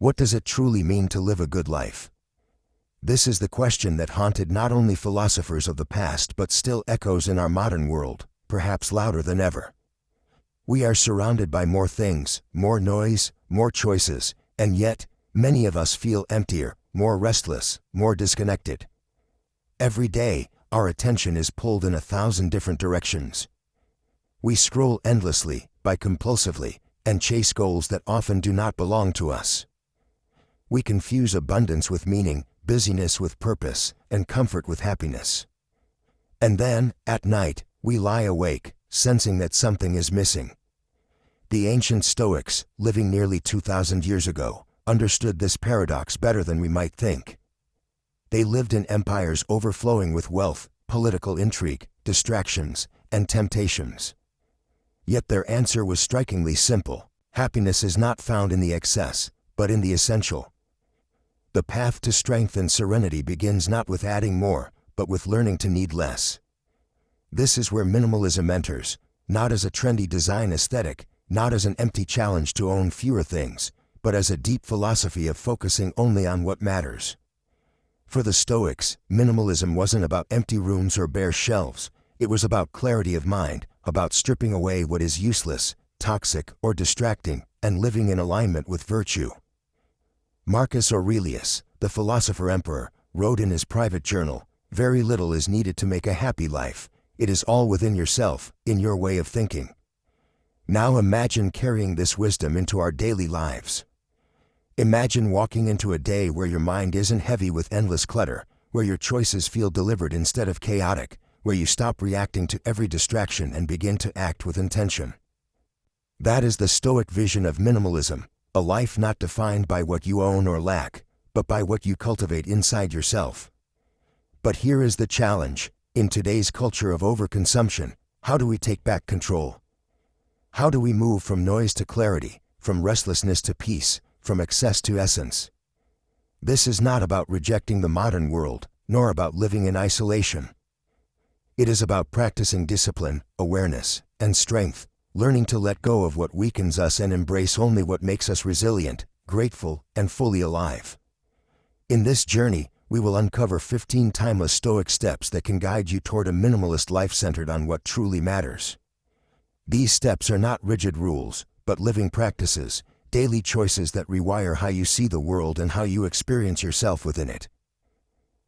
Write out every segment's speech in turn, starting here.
What does it truly mean to live a good life? This is the question that haunted not only philosophers of the past but still echoes in our modern world, perhaps louder than ever. We are surrounded by more things, more noise, more choices, and yet, many of us feel emptier, more restless, more disconnected. Every day, our attention is pulled in 1,000 different directions. We scroll endlessly, buy compulsively, and chase goals that often do not belong to us. We confuse abundance with meaning, busyness with purpose, and comfort with happiness. And then, at night, we lie awake, sensing that something is missing. The ancient Stoics, living nearly 2,000 years ago, understood this paradox better than we might think. They lived in empires overflowing with wealth, political intrigue, distractions, and temptations. Yet their answer was strikingly simple: happiness is not found in the excess, but in the essential. The path to strength and serenity begins not with adding more, but with learning to need less. This is where minimalism enters, not as a trendy design aesthetic, not as an empty challenge to own fewer things, but as a deep philosophy of focusing only on what matters. For the Stoics, minimalism wasn't about empty rooms or bare shelves. It was about clarity of mind, about stripping away what is useless, toxic, or distracting, and living in alignment with virtue. Marcus Aurelius, the philosopher-emperor, wrote in his private journal, "Very little is needed to make a happy life. It is all within yourself, in your way of thinking." Now imagine carrying this wisdom into our daily lives. Imagine walking into a day where your mind isn't heavy with endless clutter, where your choices feel deliberate instead of chaotic, where you stop reacting to every distraction and begin to act with intention. That is the Stoic vision of minimalism, a life not defined by what you own or lack, but by what you cultivate inside yourself. But here is the challenge: in today's culture of overconsumption, how do we take back control? How do we move from noise to clarity, from restlessness to peace, from excess to essence? This is not about rejecting the modern world, nor about living in isolation. It is about practicing discipline, awareness, and strength, learning to let go of what weakens us and embrace only what makes us resilient, grateful, and fully alive. In this journey, we will uncover 15 timeless Stoic steps that can guide you toward a minimalist life centered on what truly matters. These steps are not rigid rules, but living practices, daily choices that rewire how you see the world and how you experience yourself within it.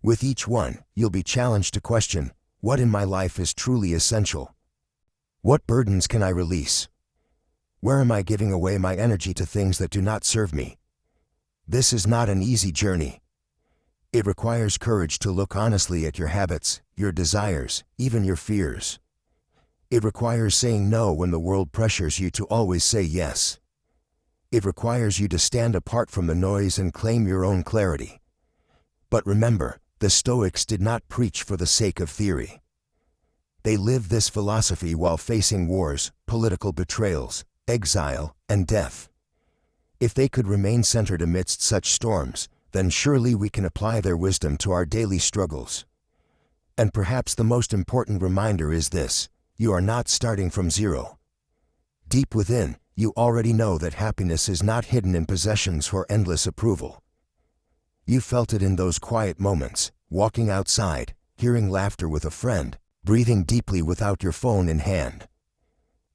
With each one, you'll be challenged to question, what in my life is truly essential? What burdens can I release? Where am I giving away my energy to things that do not serve me? This is not an easy journey. It requires courage to look honestly at your habits, your desires, even your fears. It requires saying no when the world pressures you to always say yes. It requires you to stand apart from the noise and claim your own clarity. But remember, the Stoics did not preach for the sake of theory. They lived this philosophy while facing wars, political betrayals, exile, and death. If they could remain centered amidst such storms, then surely we can apply their wisdom to our daily struggles. And perhaps the most important reminder is this: you are not starting from zero. Deep within, you already know that happiness is not hidden in possessions or endless approval. You felt it in those quiet moments, walking outside, hearing laughter with a friend, breathing deeply without your phone in hand.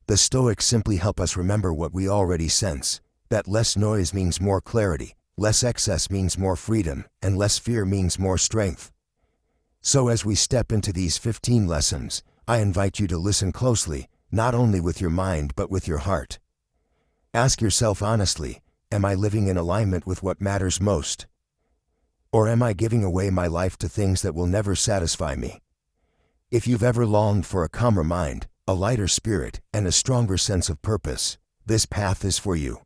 The Stoics simply help us remember what we already sense, that less noise means more clarity, less excess means more freedom, and less fear means more strength. So as we step into these 15 lessons, I invite you to listen closely, not only with your mind but with your heart. Ask yourself honestly, am I living in alignment with what matters most? Or am I giving away my life to things that will never satisfy me? If you've ever longed for a calmer mind, a lighter spirit, and a stronger sense of purpose, this path is for you.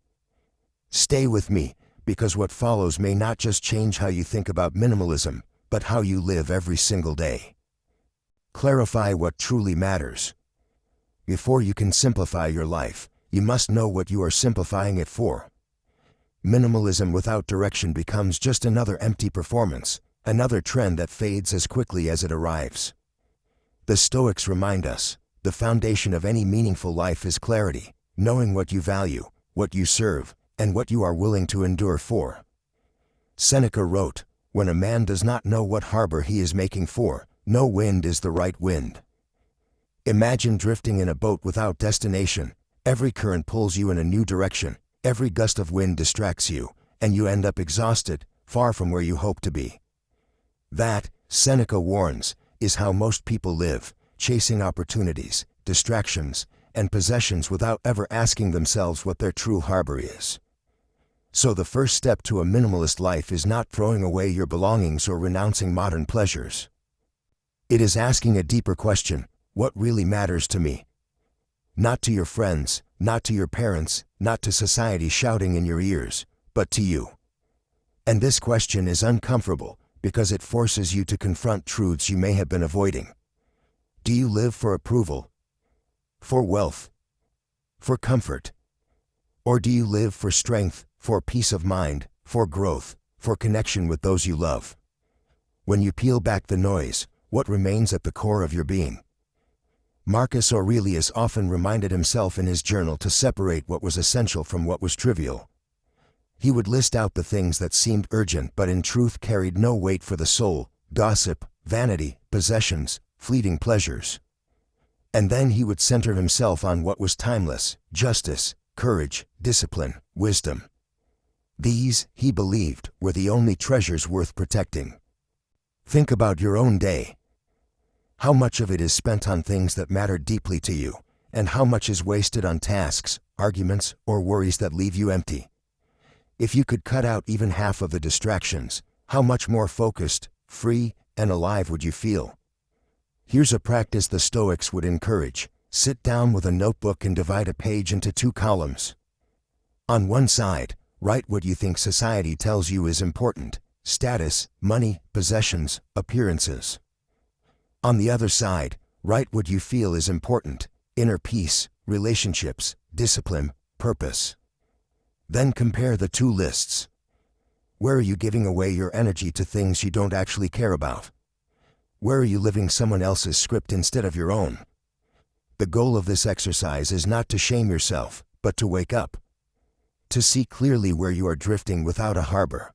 Stay with me, because what follows may not just change how you think about minimalism, but how you live every single day. Clarify what truly matters. Before you can simplify your life, you must know what you are simplifying it for. Minimalism without direction becomes just another empty performance, another trend that fades as quickly as it arrives. The Stoics remind us, the foundation of any meaningful life is clarity, knowing what you value, what you serve, and what you are willing to endure for. Seneca wrote, "When a man does not know what harbor he is making for, no wind is the right wind." Imagine drifting in a boat without destination. Every current pulls you in a new direction, every gust of wind distracts you, and you end up exhausted, far from where you hope to be. That, Seneca warns, is how most people live, chasing opportunities, distractions, and possessions without ever asking themselves what their true harbor is. So the first step to a minimalist life is not throwing away your belongings or renouncing modern pleasures. It is asking a deeper question: what really matters to me? Not to your friends, not to your parents, not to society shouting in your ears, but to you. And this question is uncomfortable because it forces you to confront truths you may have been avoiding. Do you live for approval? For wealth? For comfort? Or do you live for strength, for peace of mind, for growth, for connection with those you love? When you peel back the noise, what remains at the core of your being? Marcus Aurelius often reminded himself in his journal to separate what was essential from what was trivial. He would list out the things that seemed urgent but in truth carried no weight for the soul: gossip, vanity, possessions, fleeting pleasures. And then he would center himself on what was timeless: justice, courage, discipline, wisdom. These, he believed, were the only treasures worth protecting. Think about your own day. How much of it is spent on things that matter deeply to you, and how much is wasted on tasks, arguments, or worries that leave you empty? If you could cut out even half of the distractions, how much more focused, free, and alive would you feel? Here's a practice the Stoics would encourage. Sit down with a notebook and divide a page into 2 columns. On one side, write what you think society tells you is important: status, money, possessions, appearances. On the other side, write what you feel is important: inner peace, relationships, discipline, purpose. Then compare the 2 lists. Where are you giving away your energy to things you don't actually care about? Where are you living someone else's script instead of your own? The goal of this exercise is not to shame yourself, but to wake up. To see clearly where you are drifting without a harbor.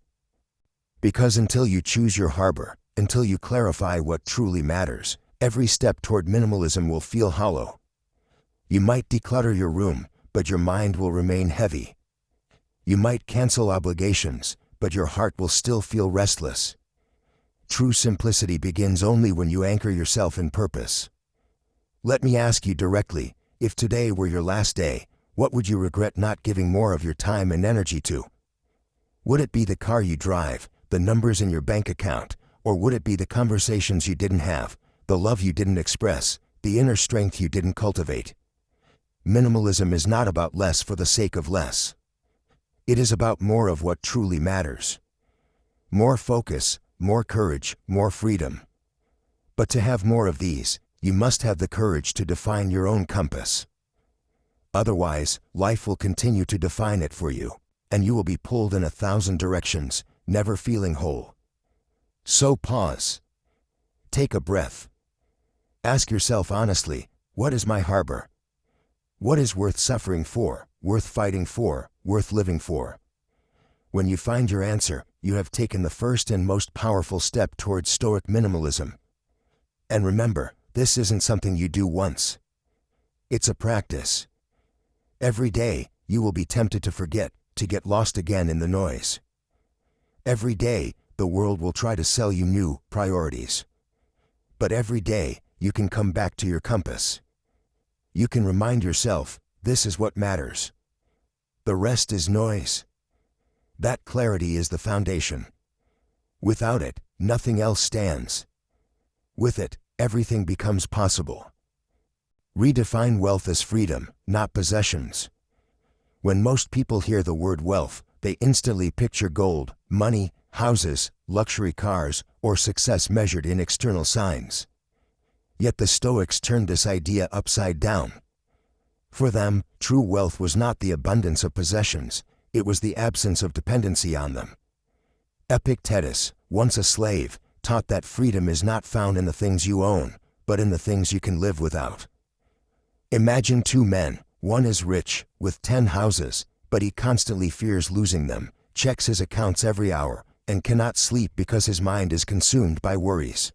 Because until you choose your harbor, until you clarify what truly matters, every step toward minimalism will feel hollow. You might declutter your room, but your mind will remain heavy. You might cancel obligations, but your heart will still feel restless. True simplicity begins only when you anchor yourself in purpose. Let me ask you directly, if today were your last day, what would you regret not giving more of your time and energy to? Would it be the car you drive, the numbers in your bank account, or would it be the conversations you didn't have, the love you didn't express, the inner strength you didn't cultivate? Minimalism is not about less for the sake of less. It is about more of what truly matters. More focus, more courage, more freedom. But to have more of these, you must have the courage to define your own compass. Otherwise, life will continue to define it for you, and you will be pulled in 1,000 directions, never feeling whole. So pause. Take a breath. Ask yourself honestly, what is my harbor? What is worth suffering for, worth fighting for, worth living for? When you find your answer, you have taken the first and most powerful step towards Stoic minimalism. And remember, this isn't something you do once. It's a practice. Every day, you will be tempted to forget, to get lost again in the noise. Every day, the world will try to sell you new priorities. But every day, you can come back to your compass. You can remind yourself, this is what matters. The rest is noise. That clarity is the foundation. Without it, nothing else stands. With it, everything becomes possible. Redefine wealth as freedom, not possessions. When most people hear the word wealth, they instantly picture gold, money, houses, luxury cars, or success measured in external signs. Yet the Stoics turned this idea upside down. For them, true wealth was not the abundance of possessions, it was the absence of dependency on them. Epictetus, once a slave, taught that freedom is not found in the things you own, but in the things you can live without. Imagine 2 men, one is rich, with 10 houses, but he constantly fears losing them, checks his accounts every hour, and cannot sleep because his mind is consumed by worries.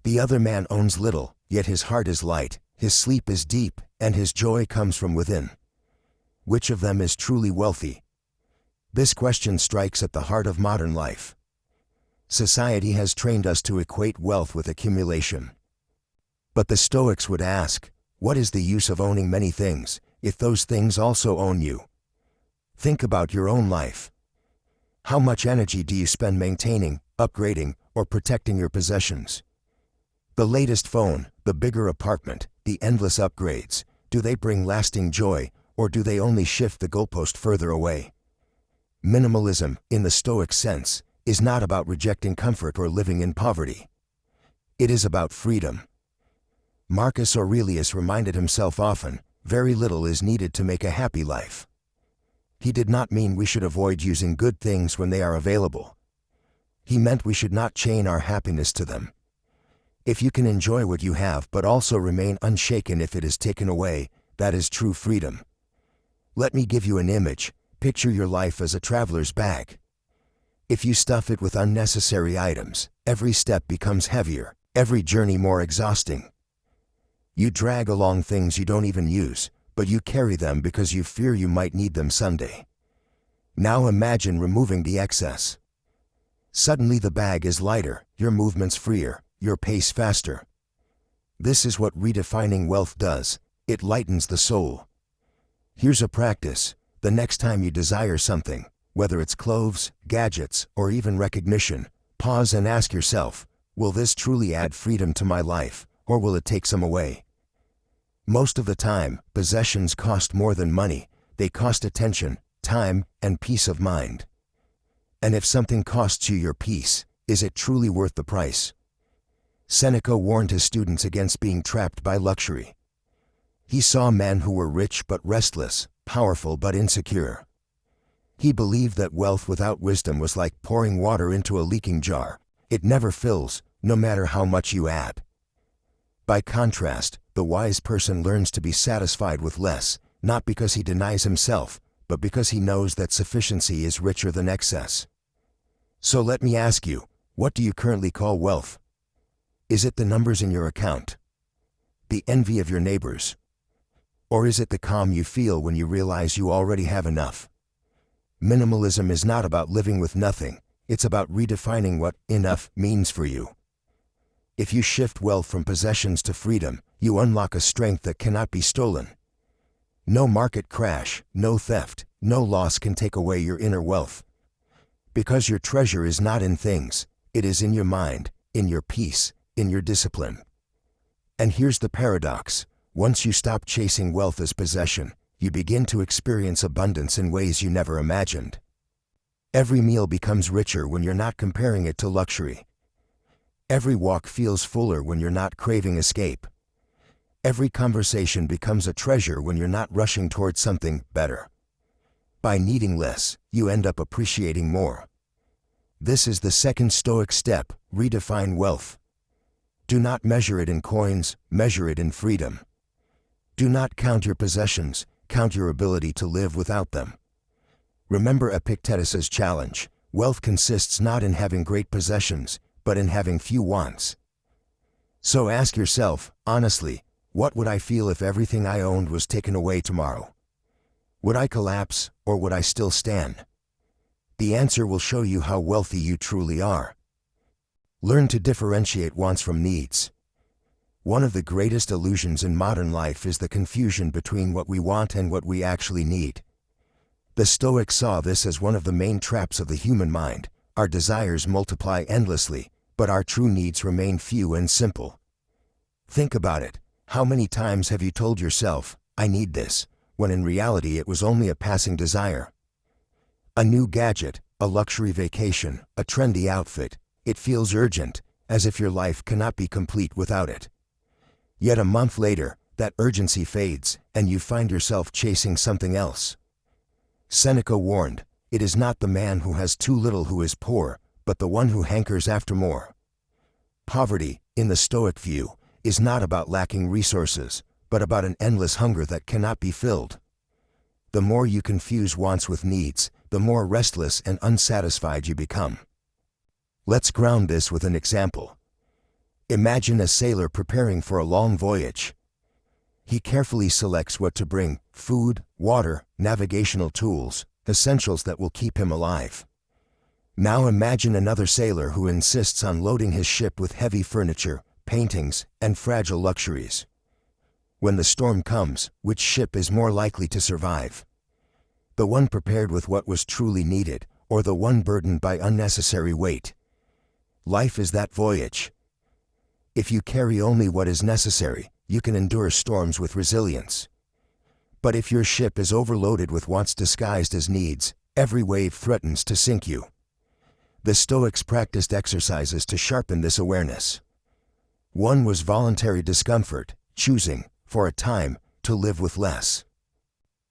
The other man owns little, yet his heart is light, his sleep is deep, and his joy comes from within. Which of them is truly wealthy? This question strikes at the heart of modern life. Society has trained us to equate wealth with accumulation. But the Stoics would ask, what is the use of owning many things, if those things also own you? Think about your own life. How much energy do you spend maintaining, upgrading, or protecting your possessions? The latest phone, the bigger apartment, the endless upgrades, do they bring lasting joy, or do they only shift the goalpost further away? Minimalism, in the Stoic sense, is not about rejecting comfort or living in poverty. It is about freedom. Marcus Aurelius reminded himself often, very little is needed to make a happy life. He did not mean we should avoid using good things when they are available. He meant we should not chain our happiness to them. If you can enjoy what you have but also remain unshaken if it is taken away, that is true freedom. Let me give you an image. Picture your life as a traveler's bag. If you stuff it with unnecessary items, every step becomes heavier, every journey more exhausting. You drag along things you don't even use, but you carry them because you fear you might need them someday. Now imagine removing the excess. Suddenly the bag is lighter, your movements freer, your pace faster. This is what redefining wealth does. It lightens the soul. Here's a practice. The next time you desire something, whether it's clothes, gadgets, or even recognition, pause and ask yourself, will this truly add freedom to my life, or will it take some away? Most of the time, possessions cost more than money. They cost attention, time, and peace of mind. And if something costs you your peace, is it truly worth the price? Seneca warned his students against being trapped by luxury. He saw men who were rich but restless, powerful but insecure. He believed that wealth without wisdom was like pouring water into a leaking jar. It never fills, no matter how much you add. By contrast, the wise person learns to be satisfied with less, not because he denies himself, but because he knows that sufficiency is richer than excess. So let me ask you, what do you currently call wealth? Is it the numbers in your account? The envy of your neighbors? Or is it the calm you feel when you realize you already have enough? Minimalism is not about living with nothing, it's about redefining what enough means for you. If you shift wealth from possessions to freedom, you unlock a strength that cannot be stolen. No market crash, no theft, no loss can take away your inner wealth. Because your treasure is not in things, it is in your mind, in your peace, in your discipline. And here's the paradox. Once you stop chasing wealth as possession, you begin to experience abundance in ways you never imagined. Every meal becomes richer when you're not comparing it to luxury. Every walk feels fuller when you're not craving escape. Every conversation becomes a treasure when you're not rushing towards something better. By needing less, you end up appreciating more. This is the second Stoic step, redefine wealth. Do not measure it in coins, measure it in freedom. Do not count your possessions, count your ability to live without them. Remember Epictetus's challenge, wealth consists not in having great possessions, but in having few wants. So ask yourself, honestly, what would I feel if everything I owned was taken away tomorrow? Would I collapse, or would I still stand? The answer will show you how wealthy you truly are. Learn to differentiate wants from needs. One of the greatest illusions in modern life is the confusion between what we want and what we actually need. The Stoics saw this as one of the main traps of the human mind. Our desires multiply endlessly, but our true needs remain few and simple. Think about it. How many times have you told yourself, I need this, when in reality it was only a passing desire? A new gadget, a luxury vacation, a trendy outfit, it feels urgent, as if your life cannot be complete without it. Yet a month later, that urgency fades, and you find yourself chasing something else. Seneca warned, it is not the man who has too little who is poor, but the one who hankers after more. Poverty, in the Stoic view, is not about lacking resources, but about an endless hunger that cannot be filled. The more you confuse wants with needs, the more restless and unsatisfied you become. Let's ground this with an example. Imagine a sailor preparing for a long voyage. He carefully selects what to bring: food, water, navigational tools, essentials that will keep him alive. Now imagine another sailor who insists on loading his ship with heavy furniture, paintings, and fragile luxuries. When the storm comes, which ship is more likely to survive? The one prepared with what was truly needed, or the one burdened by unnecessary weight? Life is that voyage. If you carry only what is necessary, you can endure storms with resilience. But if your ship is overloaded with wants disguised as needs, every wave threatens to sink you. The Stoics practiced exercises to sharpen this awareness. One was voluntary discomfort, choosing, for a time, to live with less.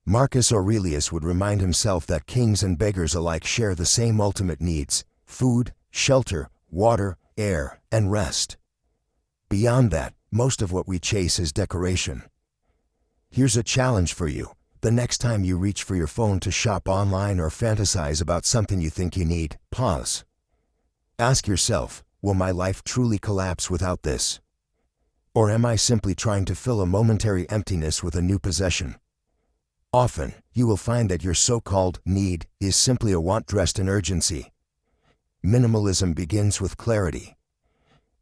Marcus Aurelius would remind himself that kings and beggars alike share the same ultimate needs: food, shelter, water, air, and rest. Beyond that, most of what we chase is decoration. Here's a challenge for you. The next time you reach for your phone to shop online or fantasize about something you think you need, pause. Ask yourself, will my life truly collapse without this? Or am I simply trying to fill a momentary emptiness with a new possession? Often, you will find that your so-called need is simply a want dressed in urgency. Minimalism begins with clarity.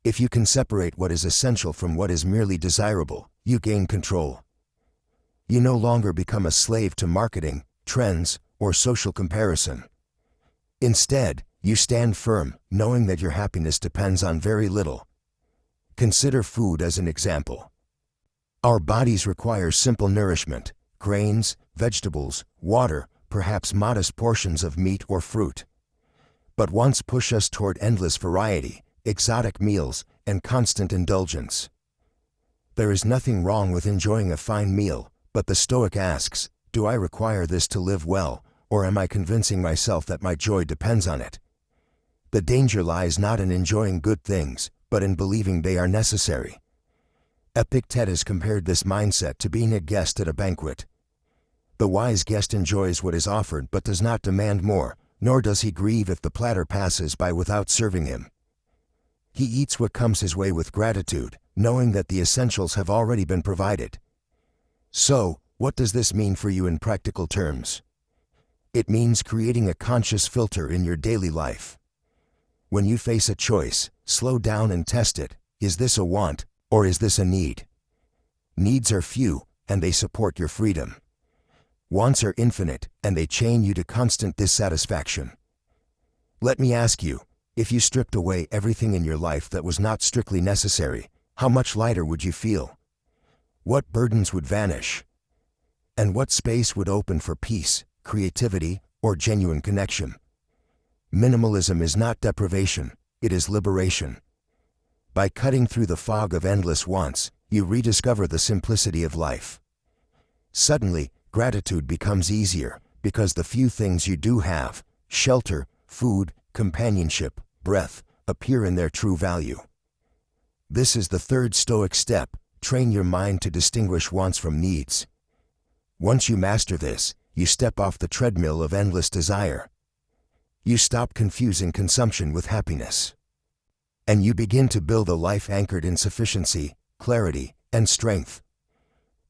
If you can separate what is essential from what is merely desirable, you gain control. You no longer become a slave to marketing, trends, or social comparison. Instead, you stand firm, knowing that your happiness depends on very little. Consider food as an example. Our bodies require simple nourishment: grains, vegetables, water, perhaps modest portions of meat or fruit. But wants push us toward endless variety, exotic meals, and constant indulgence. There is nothing wrong with enjoying a fine meal, but the Stoic asks, do I require this to live well, or am I convincing myself that my joy depends on it? The danger lies not in enjoying good things, but in believing they are necessary. Epictetus compared this mindset to being a guest at a banquet. The wise guest enjoys what is offered but does not demand more, nor does he grieve if the platter passes by without serving him. He eats what comes his way with gratitude, knowing that the essentials have already been provided. So, what does this mean for you in practical terms? It means creating a conscious filter in your daily life. When you face a choice, slow down and test it. Is this a want, or is this a need? Needs are few, and they support your freedom. Wants are infinite, and they chain you to constant dissatisfaction. Let me ask you, if you stripped away everything in your life that was not strictly necessary, how much lighter would you feel? What burdens would vanish? And what space would open for peace, creativity, or genuine connection? Minimalism is not deprivation, it is liberation. By cutting through the fog of endless wants, you rediscover the simplicity of life. Suddenly, gratitude becomes easier, because the few things you do have, shelter, food, companionship, breath, appear in their true value. This is the third Stoic step: train your mind to distinguish wants from needs. Once you master this, you step off the treadmill of endless desire. You stop confusing consumption with happiness. And you begin to build a life anchored in sufficiency, clarity, and strength.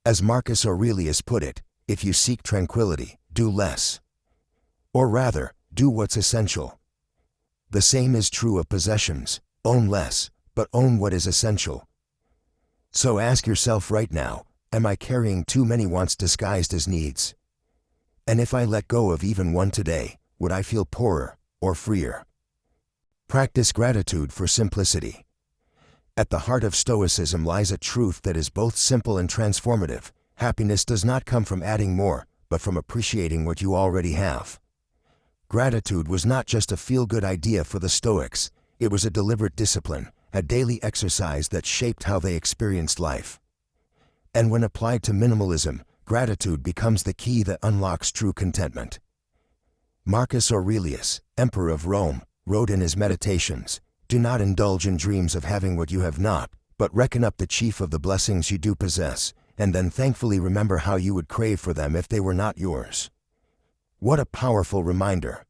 As Marcus Aurelius put it, if you seek tranquility, do less. Or rather, do what's essential. The same is true of possessions: own less, but own what is essential. So ask yourself right now, am I carrying too many wants disguised as needs? And if I let go of even one today, would I feel poorer or freer? Practice gratitude for simplicity. At the heart of Stoicism lies a truth that is both simple and transformative. Happiness does not come from adding more, but from appreciating what you already have. Gratitude was not just a feel-good idea for the Stoics, it was a deliberate discipline, a daily exercise that shaped how they experienced life. And when applied to minimalism, gratitude becomes the key that unlocks true contentment. Marcus Aurelius, Emperor of Rome, wrote in his Meditations, "Do not indulge in dreams of having what you have not, but reckon up the chief of the blessings you do possess, and then thankfully remember how you would crave for them if they were not yours. What a powerful reminder.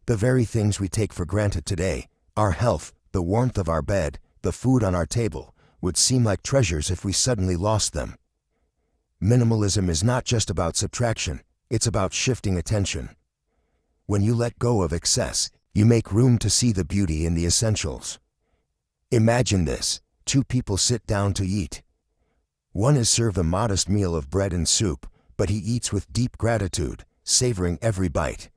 The very things we take for granted today, our health, the warmth of our bed, the food on our table, would seem like treasures if we suddenly lost them. Minimalism is not just about subtraction, it's about shifting attention. When you let go of excess, you make room to see the beauty in the essentials. Imagine this: 2 people sit down to eat. One is served a modest meal of bread and soup, but he eats with deep gratitude, savoring every bite.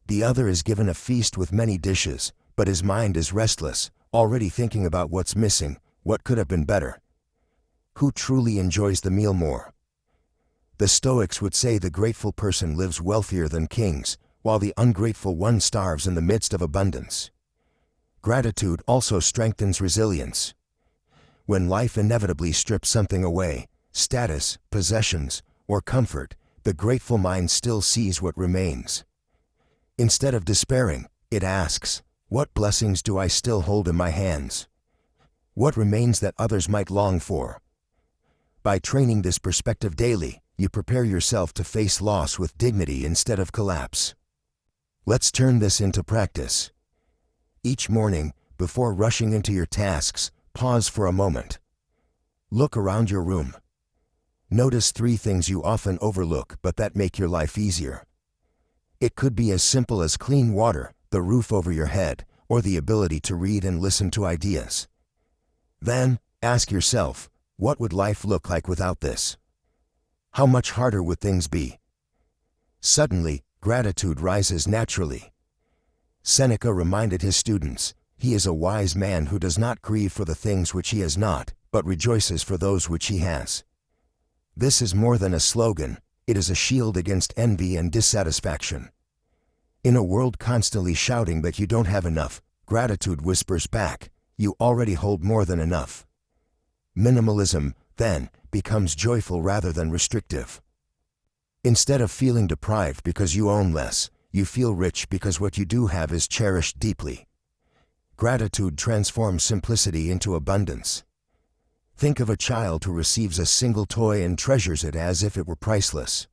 The other is given a feast with many dishes, but his mind is restless, already thinking about what's missing, what could have been better. Who truly enjoys the meal more? The Stoics would say the grateful person lives wealthier than kings, while the ungrateful one starves in the midst of abundance. Gratitude also strengthens resilience. When life inevitably strips something away, status, possessions, or comfort, the grateful mind still sees what remains. Instead of despairing, it asks, what blessings do I still hold in my hands? What remains that others might long for? By training this perspective daily, you prepare yourself to face loss with dignity instead of collapse. Let's turn this into practice. Each morning, before rushing into your tasks, pause for a moment. Look around your room. Notice 3 things you often overlook but that make your life easier. It could be as simple as clean water, the roof over your head, or the ability to read and listen to ideas. Then, ask yourself, what would life look like without this? How much harder would things be? Suddenly, gratitude rises naturally. Seneca reminded his students, "He is a wise man who does not grieve for the things which he has not, but rejoices for those which he has." This is more than a slogan, it is a shield against envy and dissatisfaction. In a world constantly shouting that you don't have enough, gratitude whispers back, "You already hold more than enough." Minimalism, then, becomes joyful rather than restrictive. Instead of feeling deprived because you own less, you feel rich because what you do have is cherished deeply. Gratitude transforms simplicity into abundance. Think of a child who receives a single toy and treasures it as if it were priceless.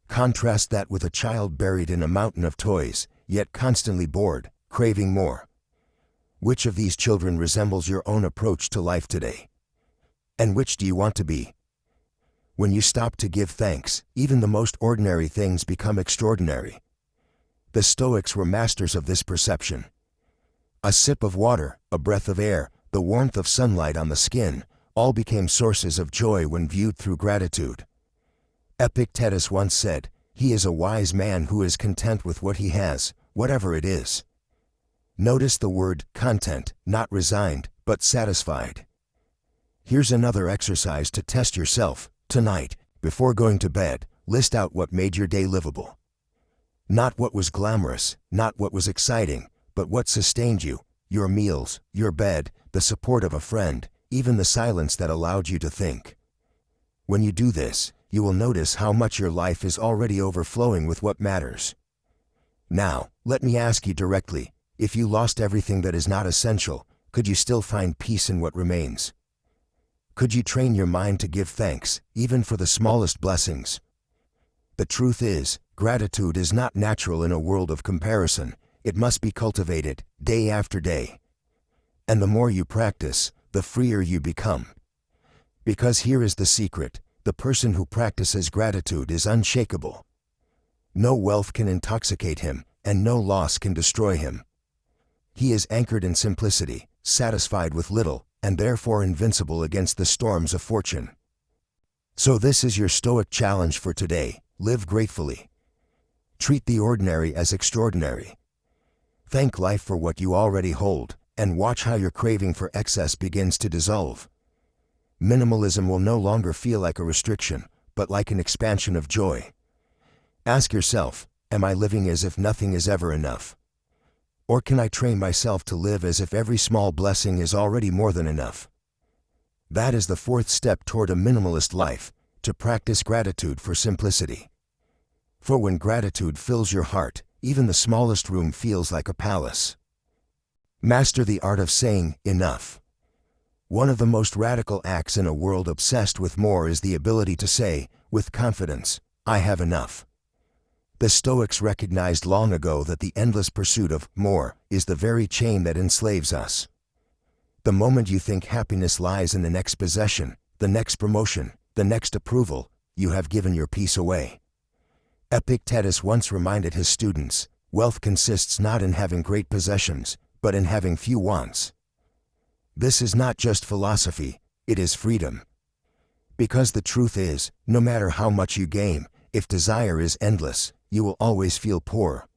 Contrast that with a child buried in a mountain of toys, yet constantly bored, craving more. Which of these children resembles your own approach to life today? And which do you want to be? When you stop to give thanks, even the most ordinary things become extraordinary. The Stoics were masters of this perception. A sip of water, a breath of air, the warmth of sunlight on the skin, all became sources of joy when viewed through gratitude. Epictetus once said, "He is a wise man who is content with what he has, whatever it is." Notice the word content, not resigned, but satisfied. Here's another exercise to test yourself. Tonight, before going to bed, list out what made your day livable. Not what was glamorous, not what was exciting, but what sustained you, your meals, your bed, the support of a friend, even the silence that allowed you to think. When you do this, you will notice how much your life is already overflowing with what matters. Now, let me ask you directly, if you lost everything that is not essential, could you still find peace in what remains? Could you train your mind to give thanks, even for the smallest blessings? The truth is, gratitude is not natural in a world of comparison. It must be cultivated, day after day. And the more you practice, the freer you become. Because here is the secret, the person who practices gratitude is unshakable. No wealth can intoxicate him, and no loss can destroy him. He is anchored in simplicity, satisfied with little, and therefore invincible against the storms of fortune. So this is your Stoic challenge for today: live gratefully. Treat the ordinary as extraordinary. Thank life for what you already hold, and watch how your craving for excess begins to dissolve. Minimalism will no longer feel like a restriction, but like an expansion of joy. Ask yourself, am I living as if nothing is ever enough? Or can I train myself to live as if every small blessing is already more than enough? That is the 4th step toward a minimalist life, to practice gratitude for simplicity. For when gratitude fills your heart, even the smallest room feels like a palace. Master the art of saying enough. One of the most radical acts in a world obsessed with more is the ability to say, with confidence, I have enough. The Stoics recognized long ago that the endless pursuit of more is the very chain that enslaves us. The moment you think happiness lies in the next possession, the next promotion, the next approval, you have given your peace away. Epictetus once reminded his students, wealth consists not in having great possessions, but in having few wants. This is not just philosophy, it is freedom. Because the truth is, no matter how much you gain, if desire is endless, you will always feel poor.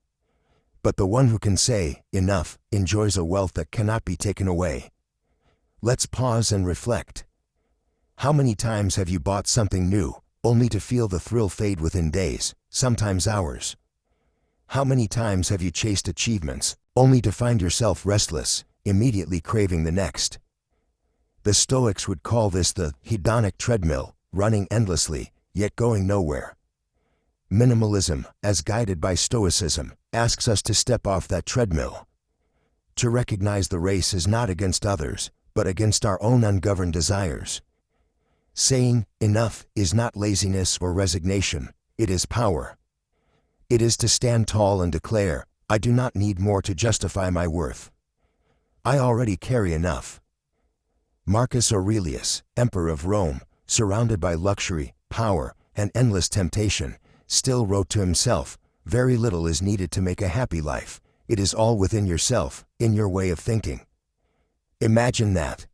But the one who can say, enough, enjoys a wealth that cannot be taken away. Let's pause and reflect. How many times have you bought something new, only to feel the thrill fade within days, sometimes hours? How many times have you chased achievements, only to find yourself restless, immediately craving the next? The Stoics would call this the hedonic treadmill, running endlessly, yet going nowhere. Minimalism, as guided by Stoicism, asks us to step off that treadmill. To recognize the race is not against others, but against our own ungoverned desires. Saying, enough, is not laziness or resignation, it is power. It is to stand tall and declare, I do not need more to justify my worth. I already carry enough. Marcus Aurelius, Emperor of Rome, surrounded by luxury, power, and endless temptation, still wrote to himself, very little is needed to make a happy life. It is all within yourself, in your way of thinking. Imagine that.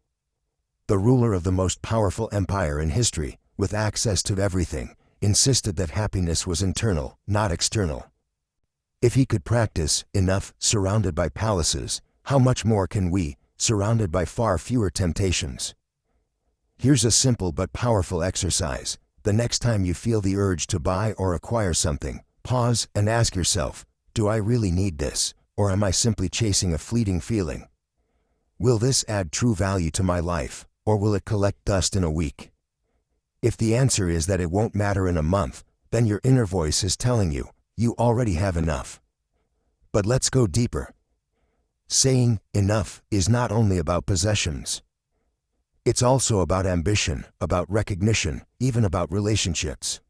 The ruler of the most powerful empire in history, with access to everything, insisted that happiness was internal, not external. If he could practice enough, surrounded by palaces, how much more can we, surrounded by far fewer temptations? Here's a simple but powerful exercise. The next time you feel the urge to buy or acquire something, pause and ask yourself, do I really need this, or am I simply chasing a fleeting feeling? Will this add true value to my life, or will it collect dust in a week? If the answer is that it won't matter in a month, then your inner voice is telling you, you already have enough. But let's go deeper. Saying enough is not only about possessions. It's also about ambition, about recognition, even about relationships.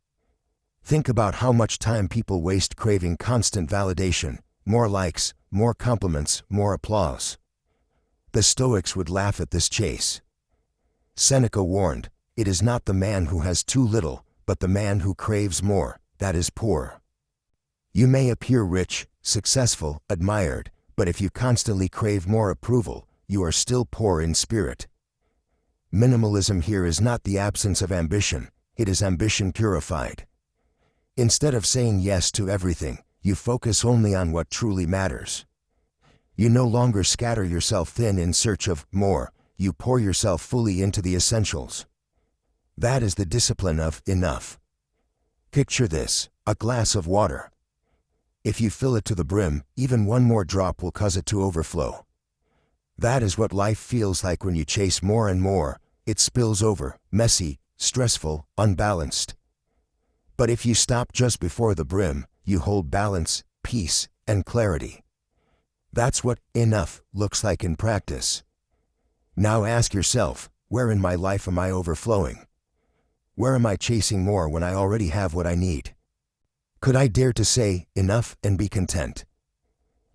Think about how much time people waste craving constant validation, more likes, more compliments, more applause. The Stoics would laugh at this chase. Seneca warned, it is not the man who has too little, but the man who craves more, that is poor. You may appear rich, successful, admired, but if you constantly crave more approval, you are still poor in spirit. Minimalism here is not the absence of ambition, it is ambition purified. Instead of saying yes to everything, you focus only on what truly matters. You no longer scatter yourself thin in search of more, you pour yourself fully into the essentials. That is the discipline of enough. Picture this, a glass of water. If you fill it to the brim, even one more drop will cause it to overflow. That is what life feels like when you chase more and more. It spills over, messy, stressful, unbalanced. But if you stop just before the brim, you hold balance, peace, and clarity. That's what enough looks like in practice. Now ask yourself, where in my life am I overflowing? Where am I chasing more when I already have what I need? Could I dare to say enough and be content?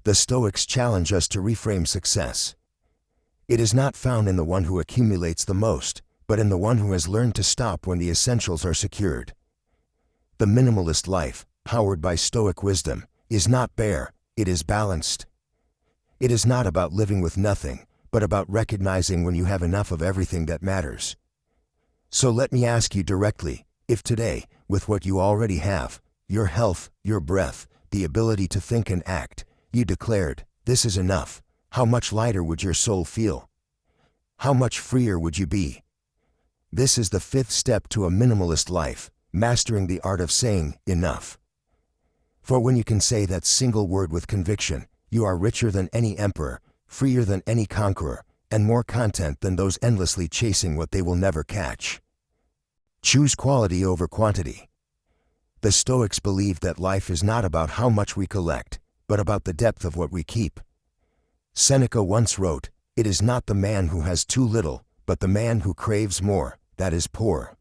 The Stoics challenge us to reframe success. It is not found in the one who accumulates the most, but in the one who has learned to stop when the essentials are secured. The minimalist life, powered by Stoic wisdom, is not bare, it is balanced. It is not about living with nothing, but about recognizing when you have enough of everything that matters. So let me ask you directly, if today, with what you already have, your health, your breath, the ability to think and act, you declared, this is enough, how much lighter would your soul feel? How much freer would you be? This is the fifth step to a minimalist life, mastering the art of saying enough. For when you can say that single word with conviction, you are richer than any emperor, freer than any conqueror, and more content than those endlessly chasing what they will never catch. Choose quality over quantity. The Stoics believed that life is not about how much we collect, but about the depth of what we keep. Seneca once wrote, "It is not the man who has too little, but the man who craves more, that is poor.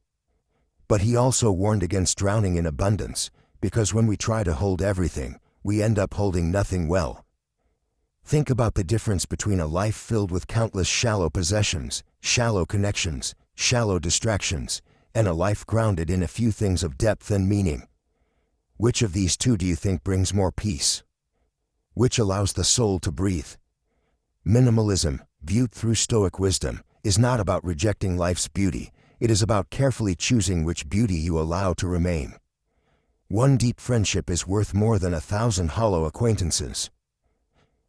But he also warned against drowning in abundance, because when we try to hold everything, we end up holding nothing well. Think about the difference between a life filled with countless shallow possessions, shallow connections, shallow distractions, and a life grounded in a few things of depth and meaning. Which of these two do you think brings more peace? Which allows the soul to breathe? Minimalism, viewed through Stoic wisdom, is not about rejecting life's beauty. It is about carefully choosing which beauty you allow to remain. One deep friendship is worth more than 1,000 hollow acquaintances.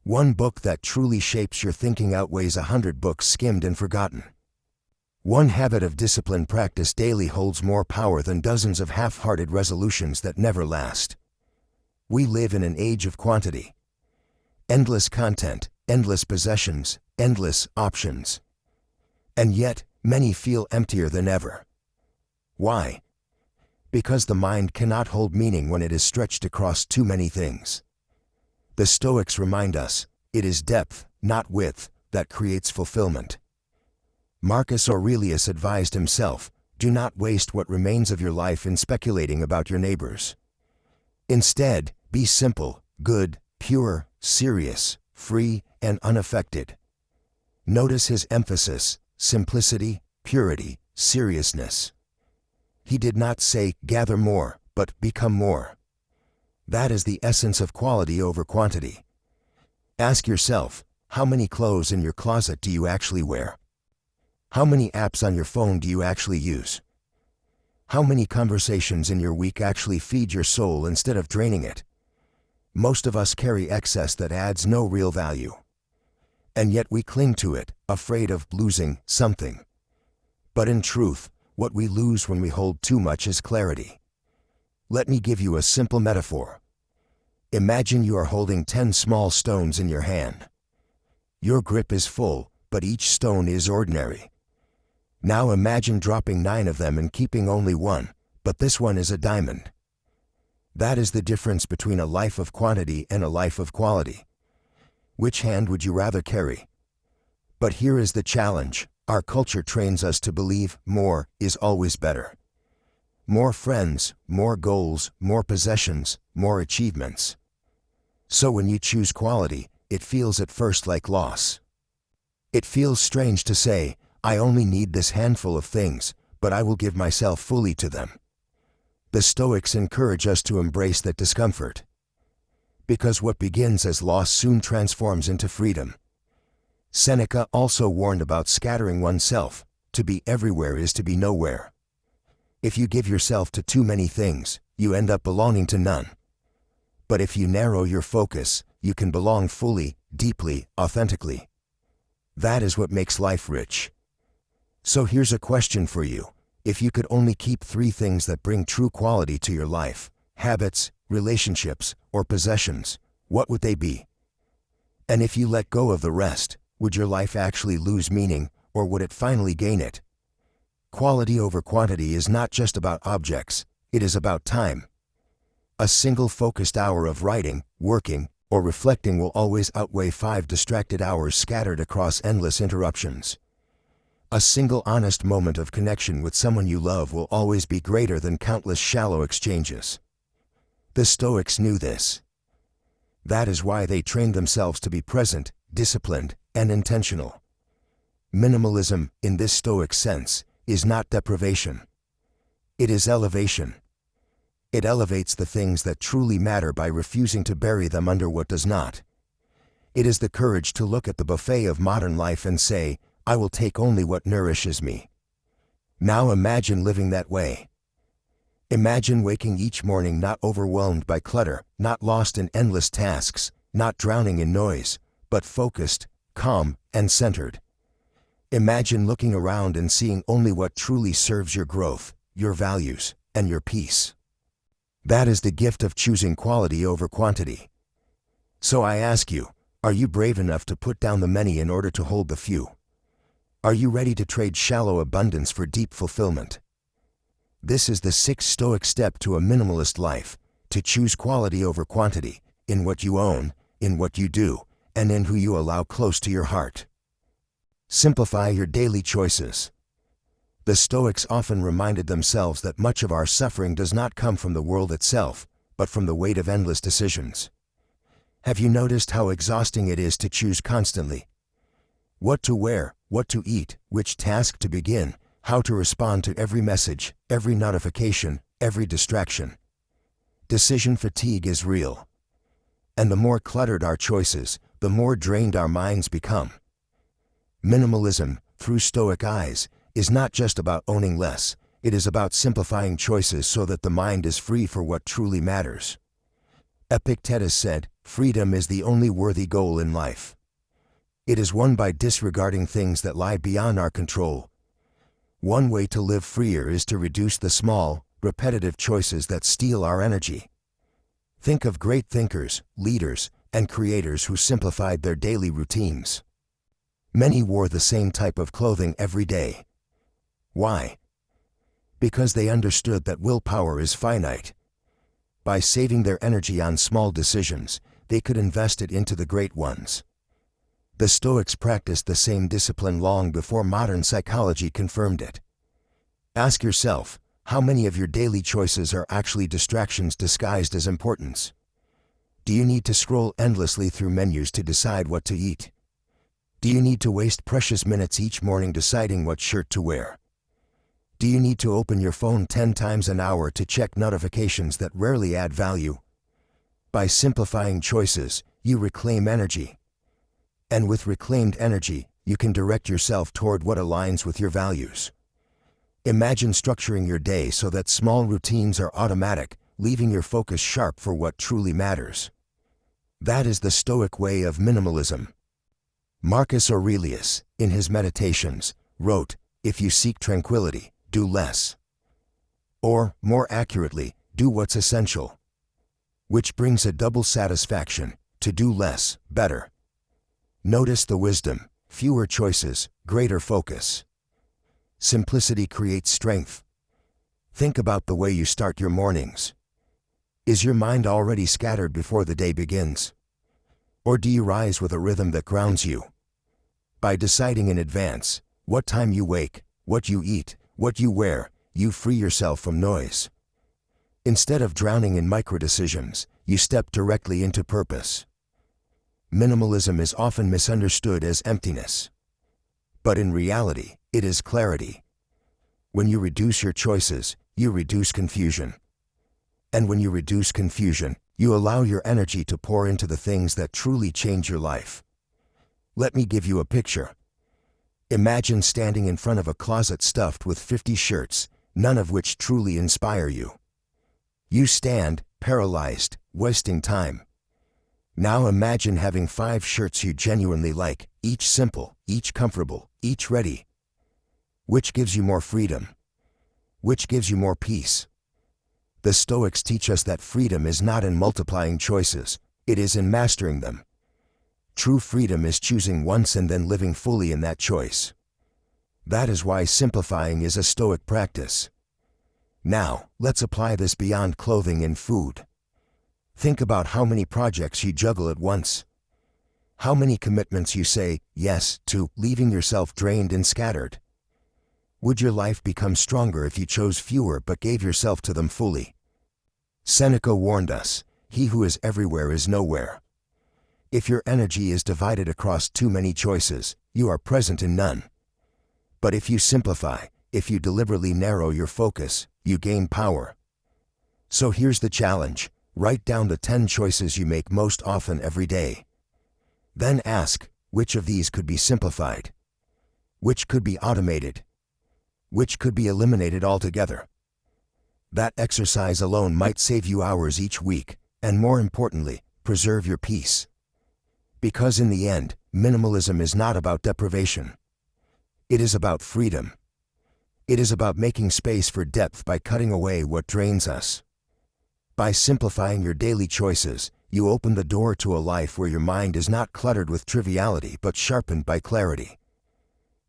One book that truly shapes your thinking outweighs 100 books skimmed and forgotten. One habit of disciplined practice daily holds more power than dozens of half-hearted resolutions that never last. We live in an age of quantity. Endless content, endless possessions, endless options. And yet, many feel emptier than ever. Why? Because the mind cannot hold meaning when it is stretched across too many things. The Stoics remind us, it is depth, not width, that creates fulfillment. Marcus Aurelius advised himself, do not waste what remains of your life in speculating about your neighbors. Instead, be simple, good, pure, serious, free, and unaffected. Notice his emphasis, simplicity, purity, seriousness. He did not say, gather more, but become more. That is the essence of quality over quantity. Ask yourself, how many clothes in your closet do you actually wear? How many apps on your phone do you actually use? How many conversations in your week actually feed your soul instead of draining it? Most of us carry excess that adds no real value. And yet we cling to it, afraid of losing something. But in truth, what we lose when we hold too much is clarity. Let me give you a simple metaphor. Imagine you are holding 10 small stones in your hand. Your grip is full, but each stone is ordinary. Now imagine dropping 9 of them and keeping only one, but this one is a diamond. That is the difference between a life of quantity and a life of quality. Which hand would you rather carry? But here is the challenge. Our culture trains us to believe more is always better. More friends, more goals, more possessions, more achievements. So when you choose quality, it feels at first like loss. It feels strange to say, I only need this handful of things, but I will give myself fully to them. The Stoics encourage us to embrace that discomfort. Because what begins as loss soon transforms into freedom. Seneca also warned about scattering oneself. To be everywhere is to be nowhere. If you give yourself to too many things, you end up belonging to none. But if you narrow your focus, you can belong fully, deeply, authentically. That is what makes life rich. So here's a question for you. If you could only keep 3 things that bring true quality to your life, habits, relationships, or possessions, what would they be? And if you let go of the rest, would your life actually lose meaning, or would it finally gain it? Quality over quantity is not just about objects, it is about time. A single focused hour of writing, working, or reflecting will always outweigh 5 distracted hours scattered across endless interruptions. A single honest moment of connection with someone you love will always be greater than countless shallow exchanges. The Stoics knew this. That is why they trained themselves to be present, disciplined, and intentional. Minimalism, in this Stoic sense, is not deprivation. It is elevation. It elevates the things that truly matter by refusing to bury them under what does not. It is the courage to look at the buffet of modern life and say, I will take only what nourishes me. Now imagine living that way. Imagine waking each morning not overwhelmed by clutter, not lost in endless tasks, not drowning in noise, but focused, calm, and centered. Imagine looking around and seeing only what truly serves your growth, your values, and your peace. That is the gift of choosing quality over quantity. So I ask you, are you brave enough to put down the many in order to hold the few? Are you ready to trade shallow abundance for deep fulfillment? This is the 6th Stoic step to a minimalist life, to choose quality over quantity, in what you own, in what you do, and in who you allow close to your heart. Simplify your daily choices. The Stoics often reminded themselves that much of our suffering does not come from the world itself, but from the weight of endless decisions. Have you noticed how exhausting it is to choose constantly? What to wear, what to eat, which task to begin, how to respond to every message, every notification, every distraction. Decision fatigue is real. And the more cluttered our choices, the more drained our minds become. Minimalism, through Stoic eyes, is not just about owning less, it is about simplifying choices so that the mind is free for what truly matters. Epictetus said, "Freedom is the only worthy goal in life." It is won by disregarding things that lie beyond our control. One way to live freer is to reduce the small, repetitive choices that steal our energy. Think of great thinkers, leaders, and creators who simplified their daily routines. Many wore the same type of clothing every day. Why? Because they understood that willpower is finite. By saving their energy on small decisions, they could invest it into the great ones. The Stoics practiced the same discipline long before modern psychology confirmed it. Ask yourself, how many of your daily choices are actually distractions disguised as importance? Do you need to scroll endlessly through menus to decide what to eat? Do you need to waste precious minutes each morning deciding what shirt to wear? Do you need to open your phone 10 times an hour to check notifications that rarely add value? By simplifying choices, you reclaim energy. And with reclaimed energy, you can direct yourself toward what aligns with your values. Imagine structuring your day so that small routines are automatic, leaving your focus sharp for what truly matters. That is the Stoic way of minimalism. Marcus Aurelius, in his Meditations, wrote, "If you seek tranquility, do less." Or, more accurately, do what's essential. Which brings a double satisfaction: to do less, better. Notice the wisdom: fewer choices, greater focus. Simplicity creates strength. Think about the way you start your mornings. Is your mind already scattered before the day begins? Or do you rise with a rhythm that grounds you? By deciding in advance what time you wake, what you eat, what you wear, you free yourself from noise. Instead of drowning in micro-decisions, you step directly into purpose. Minimalism is often misunderstood as emptiness. But in reality, it is clarity. When you reduce your choices, you reduce confusion. And when you reduce confusion, you allow your energy to pour into the things that truly change your life. Let me give you a picture. Imagine standing in front of a closet stuffed with 50 shirts, none of which truly inspire you. You stand, paralyzed, wasting time. Now imagine having 5 shirts you genuinely like, each simple, each comfortable, each ready. Which gives you more freedom? Which gives you more peace? The Stoics teach us that freedom is not in multiplying choices, it is in mastering them. True freedom is choosing once and then living fully in that choice. That is why simplifying is a Stoic practice. Now, let's apply this beyond clothing and food. Think about how many projects you juggle at once. How many commitments you say yes to, leaving yourself drained and scattered. Would your life become stronger if you chose fewer but gave yourself to them fully? Seneca warned us, "He who is everywhere is nowhere." If your energy is divided across too many choices, you are present in none. But if you simplify, if you deliberately narrow your focus, you gain power. So here's the challenge: write down the 10 choices you make most often every day. Then ask, which of these could be simplified? Which could be automated? Which could be eliminated altogether? That exercise alone might save you hours each week, and more importantly, preserve your peace. Because in the end, minimalism is not about deprivation. It is about freedom. It is about making space for depth by cutting away what drains us. By simplifying your daily choices, you open the door to a life where your mind is not cluttered with triviality but sharpened by clarity.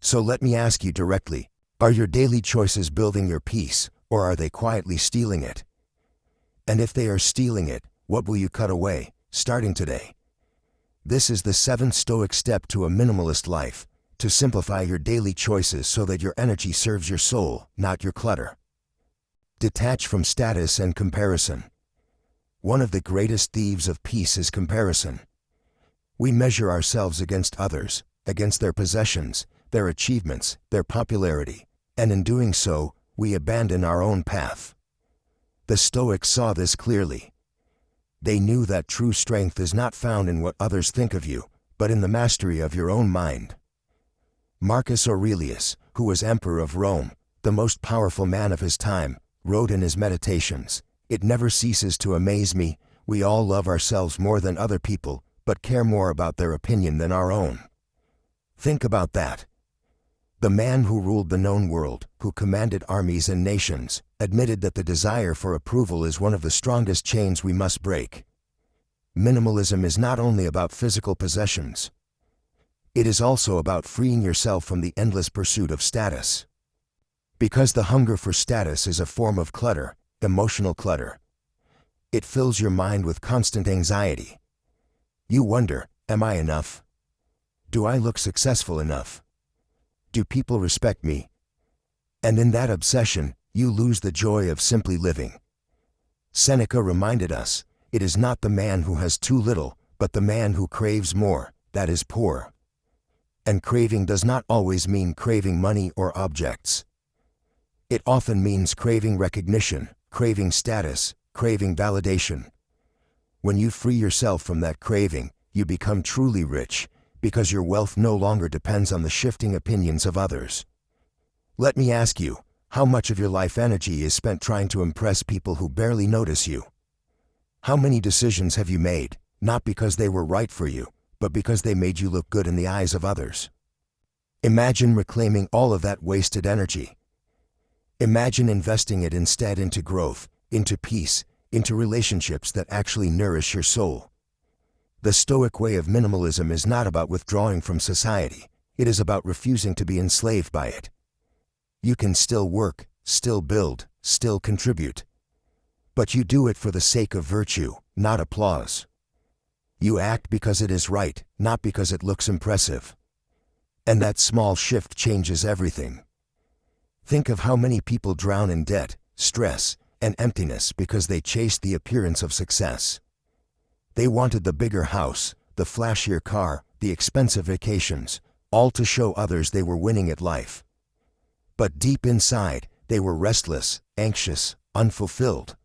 So let me ask you directly, are your daily choices building your peace, or are they quietly stealing it? And if they are stealing it, what will you cut away, starting today? This is the 7th Stoic step to a minimalist life: to simplify your daily choices so that your energy serves your soul, not your clutter. Detach from status and comparison. One of the greatest thieves of peace is comparison. We measure ourselves against others, against their possessions, their achievements, their popularity, and in doing so, we abandon our own path. The Stoics saw this clearly. They knew that true strength is not found in what others think of you, but in the mastery of your own mind. Marcus Aurelius, who was emperor of Rome, the most powerful man of his time, wrote in his Meditations, "It never ceases to amaze me, we all love ourselves more than other people, but care more about their opinion than our own." Think about that. The man who ruled the known world, who commanded armies and nations, admitted that the desire for approval is one of the strongest chains we must break. Minimalism is not only about physical possessions. It is also about freeing yourself from the endless pursuit of status. Because the hunger for status is a form of clutter, emotional clutter. It fills your mind with constant anxiety. You wonder, am I enough? Do I look successful enough? Do people respect me? And in that obsession, you lose the joy of simply living. Seneca reminded us, it is not the man who has too little, but the man who craves more, that is poor. And craving does not always mean craving money or objects. It often means craving recognition, craving status, craving validation. When you free yourself from that craving, you become truly rich, because your wealth no longer depends on the shifting opinions of others. Let me ask you, how much of your life energy is spent trying to impress people who barely notice you? How many decisions have you made, not because they were right for you, but because they made you look good in the eyes of others? Imagine reclaiming all of that wasted energy. Imagine investing it instead into growth, into peace, into relationships that actually nourish your soul. The Stoic way of minimalism is not about withdrawing from society, it is about refusing to be enslaved by it. You can still work, still build, still contribute. But you do it for the sake of virtue, not applause. You act because it is right, not because it looks impressive. And that small shift changes everything. Think of how many people drown in debt, stress, and emptiness because they chased the appearance of success. They wanted the bigger house, the flashier car, the expensive vacations, all to show others they were winning at life. But deep inside, they were restless, anxious, unfulfilled.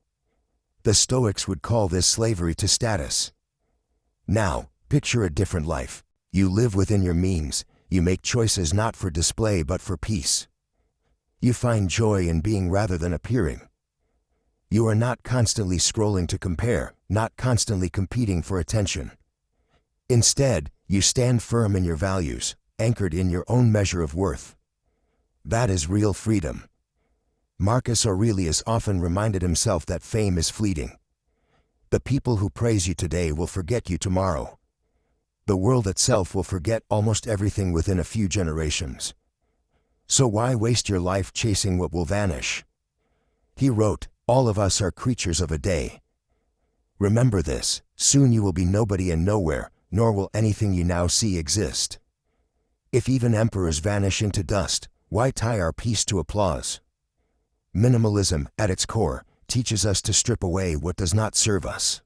The Stoics would call this slavery to status. Now, picture a different life. You live within your means, you make choices not for display but for peace. You find joy in being rather than appearing. You are not constantly scrolling to compare, not constantly competing for attention. Instead, you stand firm in your values, anchored in your own measure of worth. That is real freedom. Marcus Aurelius often reminded himself that fame is fleeting. The people who praise you today will forget you tomorrow. The world itself will forget almost everything within a few generations. So why waste your life chasing what will vanish? He wrote, "All of us are creatures of a day. Remember this, soon you will be nobody and nowhere, nor will anything you now see exist. If even emperors vanish into dust, why tie our peace to applause?" Minimalism, at its core, teaches us to strip away what does not serve us.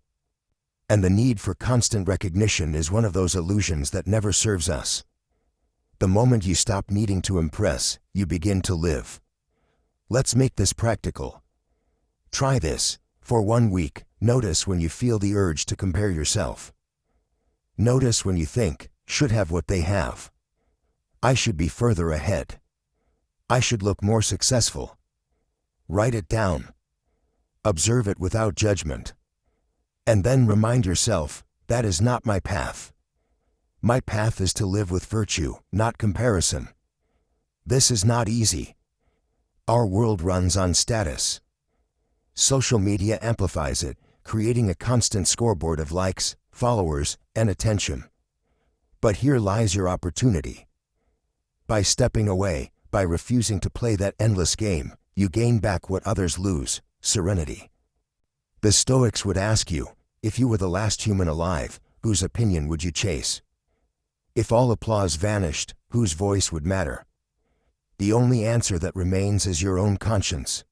And the need for constant recognition is one of those illusions that never serves us. The moment you stop needing to impress, you begin to live. Let's make this practical. Try this. For 1 week, notice when you feel the urge to compare yourself. Notice when you think, should have what they have. I should be further ahead. I should look more successful. Write it down. Observe it without judgment. And then remind yourself, that is not my path. My path is to live with virtue, not comparison. This is not easy. Our world runs on status. Social media amplifies it, creating a constant scoreboard of likes, followers, and attention. But here lies your opportunity. By stepping away, by refusing to play that endless game, you gain back what others lose, serenity. The Stoics would ask you, if you were the last human alive, whose opinion would you chase? If all applause vanished, whose voice would matter? The only answer that remains is your own conscience.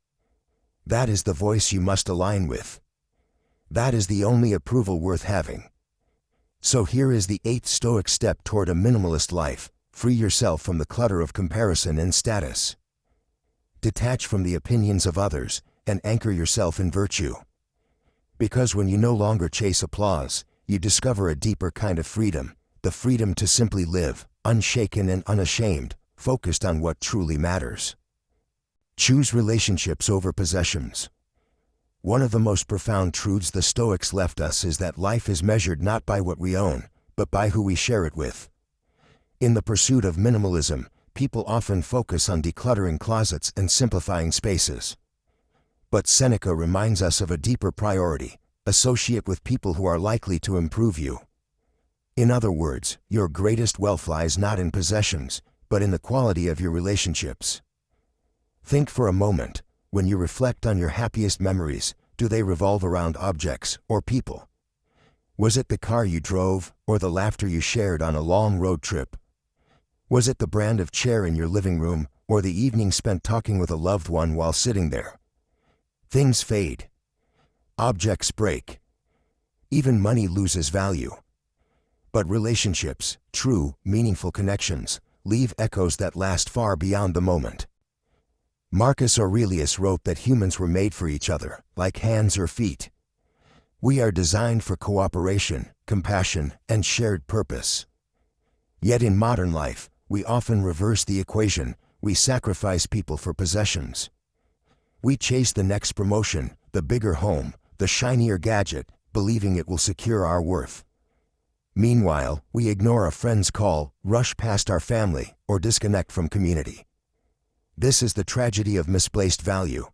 That is the voice you must align with. That is the only approval worth having. So here is the 8th Stoic step toward a minimalist life. Free yourself from the clutter of comparison and status. Detach from the opinions of others and anchor yourself in virtue. Because when you no longer chase applause, you discover a deeper kind of freedom, the freedom to simply live, unshaken and unashamed, focused on what truly matters. Choose relationships over possessions. One of the most profound truths the Stoics left us is that life is measured not by what we own, but by who we share it with. In the pursuit of minimalism, people often focus on decluttering closets and simplifying spaces. But Seneca reminds us of a deeper priority: associate with people who are likely to improve you. In other words, your greatest wealth lies not in possessions, but in the quality of your relationships. Think for a moment, when you reflect on your happiest memories, do they revolve around objects or people? Was it the car you drove, or the laughter you shared on a long road trip? Was it the brand of chair in your living room, or the evening spent talking with a loved one while sitting there? Things fade. Objects break. Even money loses value. But relationships, true, meaningful connections, leave echoes that last far beyond the moment. Marcus Aurelius wrote that humans were made for each other, like hands or feet. We are designed for cooperation, compassion, and shared purpose. Yet in modern life, we often reverse the equation. We sacrifice people for possessions. We chase the next promotion, the bigger home, the shinier gadget, believing it will secure our worth. Meanwhile, we ignore a friend's call, rush past our family, or disconnect from community. This is the tragedy of misplaced value.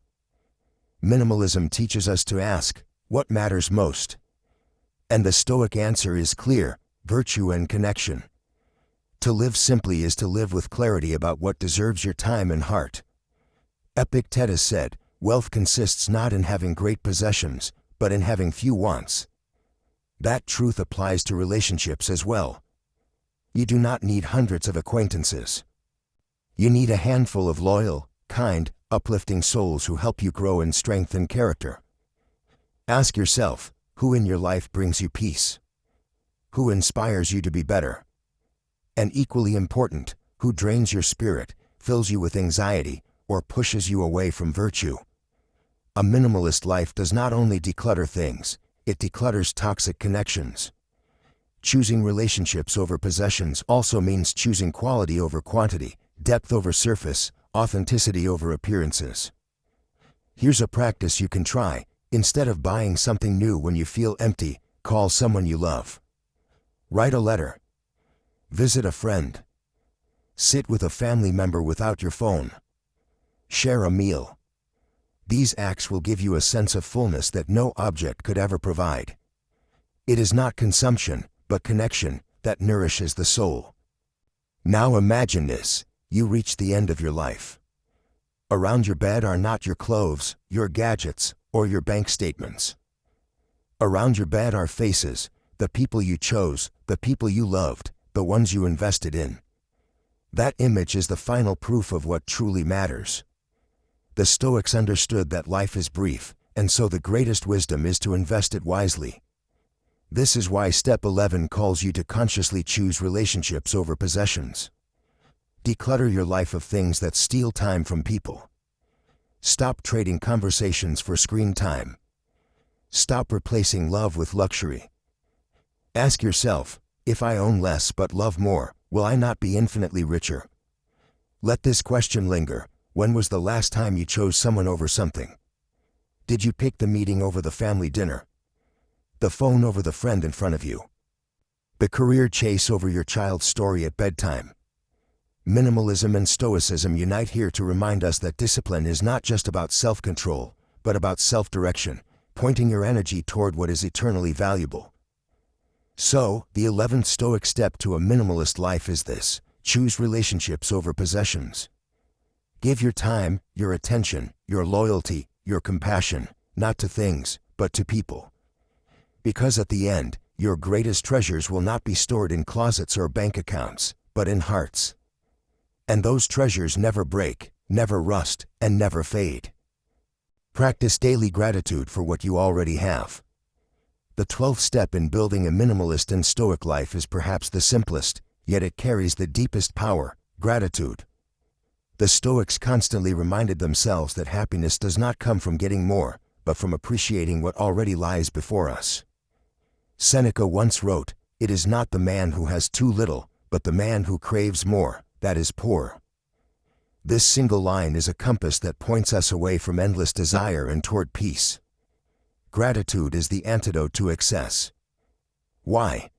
Minimalism teaches us to ask, what matters most? And the Stoic answer is clear: virtue and connection. To live simply is to live with clarity about what deserves your time and heart. Epictetus said, wealth consists not in having great possessions, but in having few wants. That truth applies to relationships as well. You do not need hundreds of acquaintances. You need a handful of loyal, kind, uplifting souls who help you grow in strength and character. Ask yourself, who in your life brings you peace? Who inspires you to be better? And equally important, who drains your spirit, fills you with anxiety, or pushes you away from virtue? A minimalist life does not only declutter things, it declutters toxic connections. Choosing relationships over possessions also means choosing quality over quantity, depth over surface, authenticity over appearances. Here's a practice you can try. Instead of buying something new when you feel empty, call someone you love. Write a letter. Visit a friend. Sit with a family member without your phone. Share a meal. These acts will give you a sense of fullness that no object could ever provide. It is not consumption, but connection, that nourishes the soul. Now imagine this: you reach the end of your life. Around your bed are not your clothes, your gadgets, or your bank statements. Around your bed are faces, the people you chose, the people you loved, the ones you invested in. That image is the final proof of what truly matters. The Stoics understood that life is brief, and so the greatest wisdom is to invest it wisely. This is why Step 11 calls you to consciously choose relationships over possessions. Declutter your life of things that steal time from people. Stop trading conversations for screen time. Stop replacing love with luxury. Ask yourself, if I own less but love more, will I not be infinitely richer? Let this question linger. When was the last time you chose someone over something? Did you pick the meeting over the family dinner? The phone over the friend in front of you? The career chase over your child's story at bedtime? Minimalism and Stoicism unite here to remind us that discipline is not just about self-control, but about self-direction, pointing your energy toward what is eternally valuable. So, the 11th Stoic step to a minimalist life is this: choose relationships over possessions. Give your time, your attention, your loyalty, your compassion, not to things, but to people. Because at the end, Your greatest treasures will not be stored in closets or bank accounts, but in hearts. And those treasures never break, never rust, and never fade. Practice daily gratitude for what you already have. The 12th step in building a minimalist and Stoic life is perhaps the simplest, yet it carries the deepest power: gratitude. The Stoics constantly reminded themselves that happiness does not come from getting more, but from appreciating what already lies before us. Seneca once wrote, "It is not the man who has too little, but the man who craves more, that is poor." This single line is a compass that points us away from endless desire and toward peace. Gratitude is the antidote to excess. Why?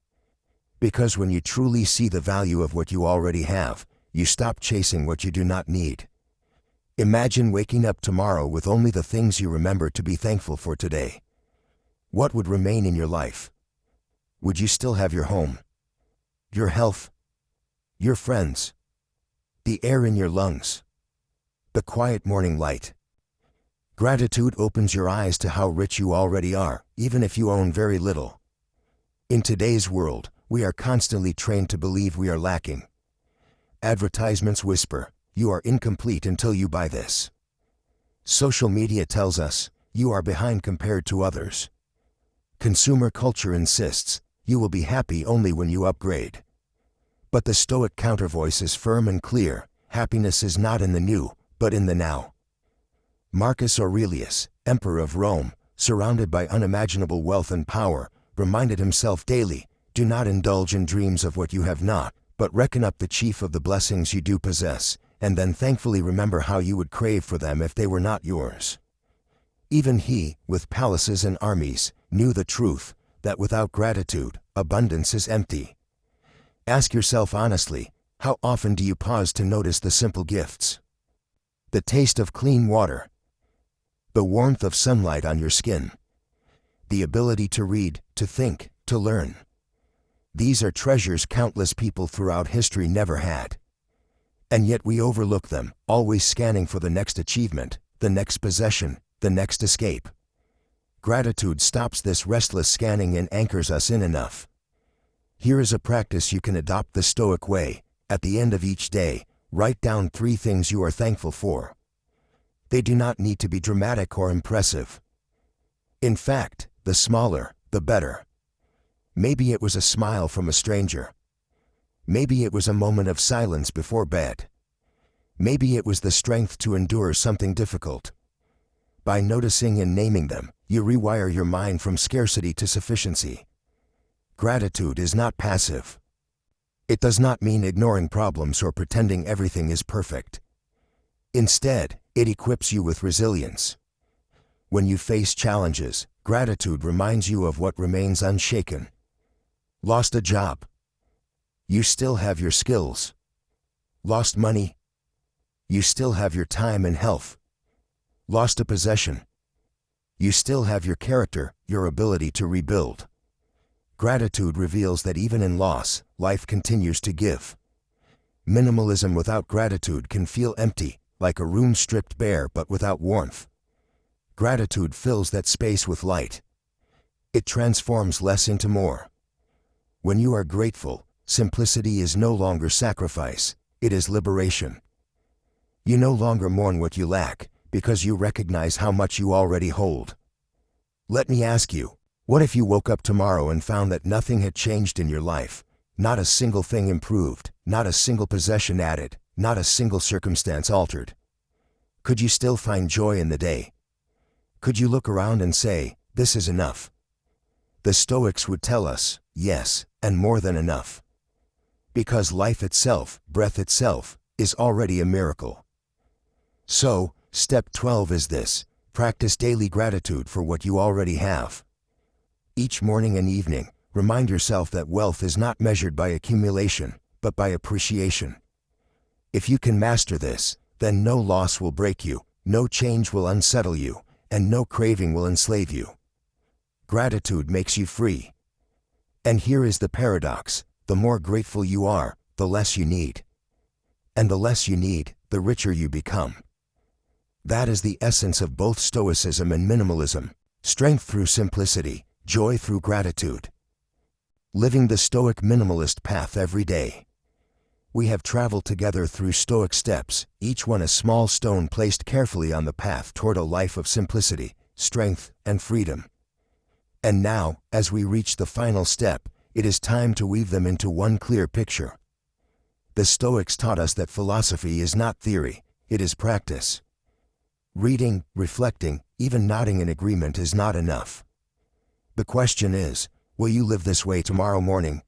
Because when you truly see the value of what you already have, you stop chasing what you do not need. Imagine waking up tomorrow with only the things you remember to be thankful for today. What would remain in your life? Would you still have your home, your health, your friends, the air in your lungs, the quiet morning light? Gratitude opens your eyes to how rich you already are, even if you own very little. In today's world, we are constantly trained to believe we are lacking. Advertisements whisper, "You are incomplete until you buy this." Social media tells us, "You are behind compared to others." Consumer culture insists, "You will be happy only when you upgrade." But the Stoic countervoice is firm and clear: happiness is not in the new, but in the now. Marcus Aurelius, Emperor of Rome, surrounded by unimaginable wealth and power, reminded himself daily, "Do not indulge in dreams of what you have not, but reckon up the chief of the blessings you do possess, and then thankfully remember how you would crave for them if they were not yours." Even he, with palaces and armies, knew the truth, that without gratitude, abundance is empty. Ask yourself honestly, how often do you pause to notice the simple gifts? The taste of clean water, the warmth of sunlight on your skin, the ability to read, to think, to learn. These are treasures countless people throughout history never had. And yet we overlook them, always scanning for the next achievement, the next possession, the next escape. Gratitude stops this restless scanning and anchors us in enough. Here is a practice you can adopt the Stoic way. At the end of each day, write down 3 things you are thankful for. They do not need to be dramatic or impressive. In fact, the smaller, the better. Maybe it was a smile from a stranger. Maybe it was a moment of silence before bed. Maybe it was the strength to endure something difficult. By noticing and naming them, you rewire your mind from scarcity to sufficiency. Gratitude is not passive. It does not mean ignoring problems or pretending everything is perfect. Instead, it equips you with resilience. When you face challenges, gratitude reminds you of what remains unshaken. Lost a job? You still have your skills. Lost money? You still have your time and health. Lost a possession? You still have your character, your ability to rebuild. Gratitude reveals that even in loss, life continues to give. Minimalism without gratitude can feel empty, like a room stripped bare but without warmth. Gratitude fills that space with light. It transforms less into more. When you are grateful, simplicity is no longer sacrifice, it is liberation. You no longer mourn what you lack, because you recognize how much you already hold. Let me ask you, what if you woke up tomorrow and found that nothing had changed in your life? Not a single thing improved, not a single possession added, not a single circumstance altered. Could you still find joy in the day? Could you look around and say, "This is enough"? The Stoics would tell us, yes, and more than enough. Because life itself, breath itself, is already a miracle. So, step 12 is this: practice daily gratitude for what you already have. Each morning and evening, remind yourself that wealth is not measured by accumulation, but by appreciation. If you can master this, then no loss will break you, no change will unsettle you, and no craving will enslave you. Gratitude makes you free. And here is the paradox: the more grateful you are, the less you need. And the less you need, the richer you become. That is the essence of both Stoicism and minimalism: strength through simplicity, joy through gratitude. living the Stoic minimalist path every day. We have traveled together through Stoic steps, each one a small stone placed carefully on the path toward a life of simplicity, strength, and freedom. And now, as we reach the final step, it is time to weave them into one clear picture. The Stoics taught us that philosophy is not theory, it is practice. Reading, reflecting, even nodding in agreement is not enough. The question is, will you live this way tomorrow morning?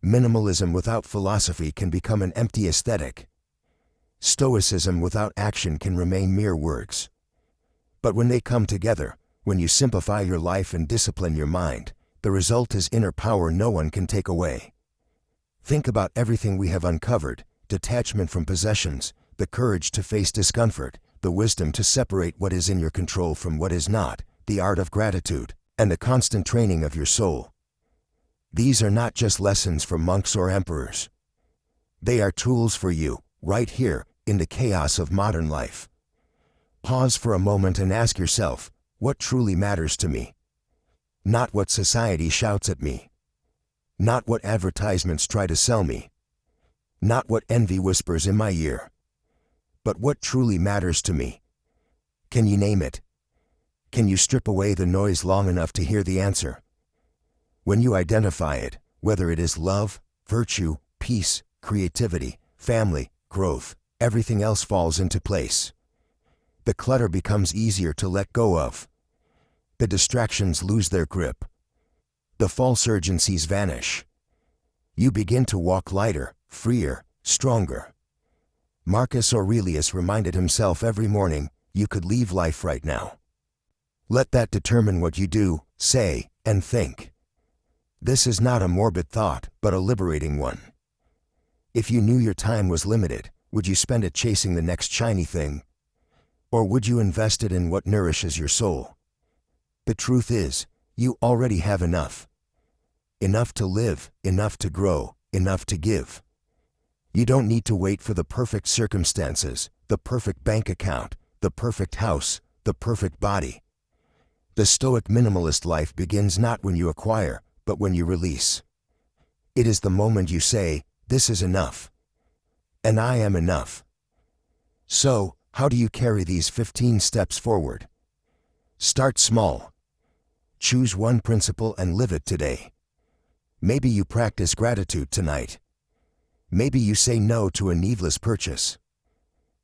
Minimalism without philosophy can become an empty aesthetic. Stoicism without action can remain mere words. But when they come together, when you simplify your life and discipline your mind, the result is inner power no one can take away. Think about everything we have uncovered: detachment from possessions, the courage to face discomfort, the wisdom to separate what is in your control from what is not, the art of gratitude, and the constant training of your soul. These are not just lessons for monks or emperors. They are tools for you, right here, in the chaos of modern life. Pause for a moment and ask yourself, what truly matters to me? Not what society shouts at me. Not what advertisements try to sell me. Not what envy whispers in my ear. But what truly matters to me? Can you name it? Can you strip away the noise long enough to hear the answer? When you identify it, whether it is love, virtue, peace, creativity, family, growth, everything else falls into place. The clutter becomes easier to let go of. The distractions lose their grip. The false urgencies vanish. You begin to walk lighter, freer, stronger. Marcus Aurelius reminded himself every morning, you could leave life right now. Let that determine what you do, say, and think. This is not a morbid thought, but a liberating one. If you knew your time was limited, would you spend it chasing the next shiny thing? Or would you invest it in what nourishes your soul? The truth is, you already have enough. Enough to live, enough to grow, enough to give. You don't need to wait for the perfect circumstances, the perfect bank account, the perfect house, the perfect body. The Stoic minimalist life begins not when you acquire, but when you release. It is the moment you say, this is enough. And I am enough. So, how do you carry these 15 steps forward? Start small. Choose one principle and live it today. Maybe you practice gratitude tonight. Maybe you say no to a needless purchase.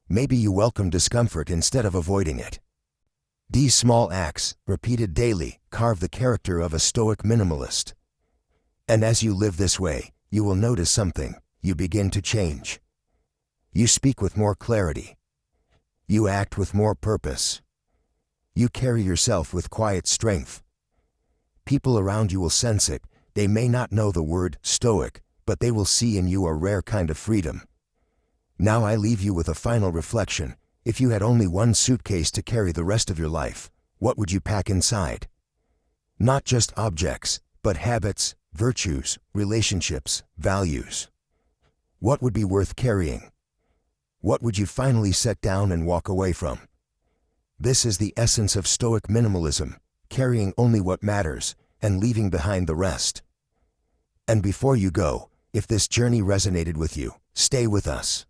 Maybe you welcome discomfort instead of avoiding it. These small acts, repeated daily, carve the character of a Stoic minimalist. And as you live this way, you will notice something: you begin to change. You speak with more clarity. You act with more purpose. You carry yourself with quiet strength. People around you will sense it. They may not know the word Stoic, but they will see in you a rare kind of freedom. Now I leave you with a final reflection. If you had only one suitcase to carry the rest of your life, what would you pack inside? Not just objects, but habits, virtues, relationships, values. What would be worth carrying? What would you finally set down and walk away from? This is the essence of Stoic minimalism, carrying only what matters and leaving behind the rest. And before you go, if this journey resonated with you, stay with us.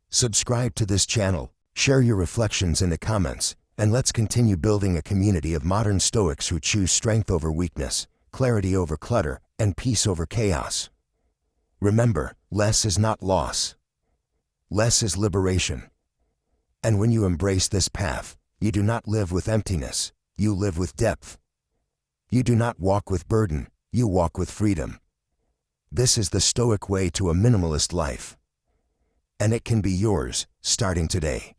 Subscribe to this channel, share your reflections in the comments, and let's continue building a community of modern Stoics who choose strength over weakness, clarity over clutter, and peace over chaos. Remember, less is not loss. Less is liberation. And when you embrace this path, you do not live with emptiness, you live with depth. You do not walk with burden, you walk with freedom. This is the Stoic way to a minimalist life. And it can be yours, starting today.